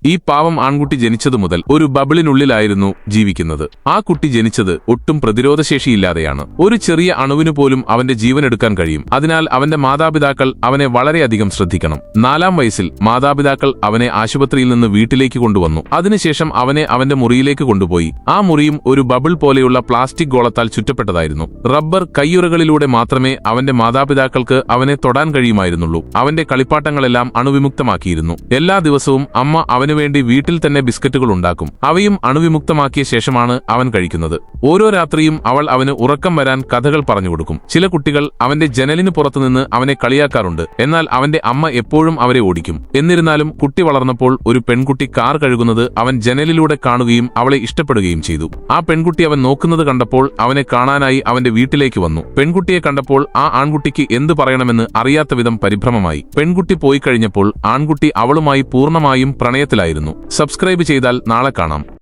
ഈ പാവം ആൺകുട്ടി ജനിച്ചതു മുതൽ ഒരു ബബിളിനുള്ളിലായിരുന്നു ജീവിക്കുന്നത്. ആ കുട്ടി ജനിച്ചത് ഒട്ടും പ്രതിരോധശേഷിയില്ലാതെയാണ്. ഒരു ചെറിയ അണുവിനു പോലും അവന്റെ ജീവനെടുക്കാൻ കഴിയും. അതിനാൽ അവന്റെ മാതാപിതാക്കൾ അവനെ വളരെയധികം ശ്രദ്ധിക്കണം. 4-ാം വയസ്സിൽ മാതാപിതാക്കൾ അവനെ ആശുപത്രിയിൽ നിന്ന് വീട്ടിലേക്ക് കൊണ്ടുവന്നു. അതിനുശേഷം അവനെ അവന്റെ മുറിയിലേക്ക് കൊണ്ടുപോയി. ആ മുറിയും ഒരു ബബിൾ പോലെയുള്ള പ്ലാസ്റ്റിക് ഗോളത്താൽ ചുറ്റപ്പെട്ടതായിരുന്നു. റബ്ബർ കയ്യുറകളിലൂടെ മാത്രമേ അവന്റെ മാതാപിതാക്കൾക്ക് അവനെ തൊടാൻ കഴിയുമായിരുന്നുള്ളൂ. അവന്റെ കളിപ്പാട്ടങ്ങളെല്ലാം അണുവിമുക്തമാക്കിയിരുന്നു. എല്ലാ ദിവസവും അമ്മ അവനുവേണ്ടി വീട്ടിൽ തന്നെ ബിസ്ക്കറ്റുകൾ ഉണ്ടാക്കും. അവയും അണുവിമുക്തമാക്കിയ ശേഷമാണ് അവൻ കഴിക്കുന്നത്. ഓരോ രാത്രിയും അവൾ അവന് ഉറക്കം വരാൻ കഥകൾ പറഞ്ഞുകൊടുക്കും. ചില കുട്ടികൾ അവന്റെ ജനലിന് പുറത്തുനിന്ന് അവനെ കളിയാക്കാറുണ്ട്. എന്നാൽ അവന്റെ അമ്മ എപ്പോഴും അവരെ ഓടിക്കും. എന്നിരുന്നാലും കുട്ടി വളർന്നപ്പോൾ ഒരു പെൺകുട്ടി കാർ കഴുകുന്നത് അവൻ ജനലിലൂടെ കാണുകയും അവളെ ഇഷ്ടപ്പെടുകയും ചെയ്തു. ആ പെൺകുട്ടി അവൻ നോക്കുന്നത് കണ്ടപ്പോൾ അവനെ കാണാനായി അവന്റെ വീട്ടിലേക്ക് വന്നു. പെൺകുട്ടിയെ കണ്ടപ്പോൾ ആ ആൺകുട്ടിക്ക് എന്തു പറയണമെന്ന് അറിയാത്ത വിധം പരിഭ്രമമായി. പെൺകുട്ടി പോയി കഴിഞ്ഞപ്പോൾ ആൺകുട്ടി അവളുമായി പൂർണ്ണമായും പ്രണയത്തിലായിരുന്നു. സബ്സ്ക്രൈബ് ചെയ്താൽ നാളെ കാണാം.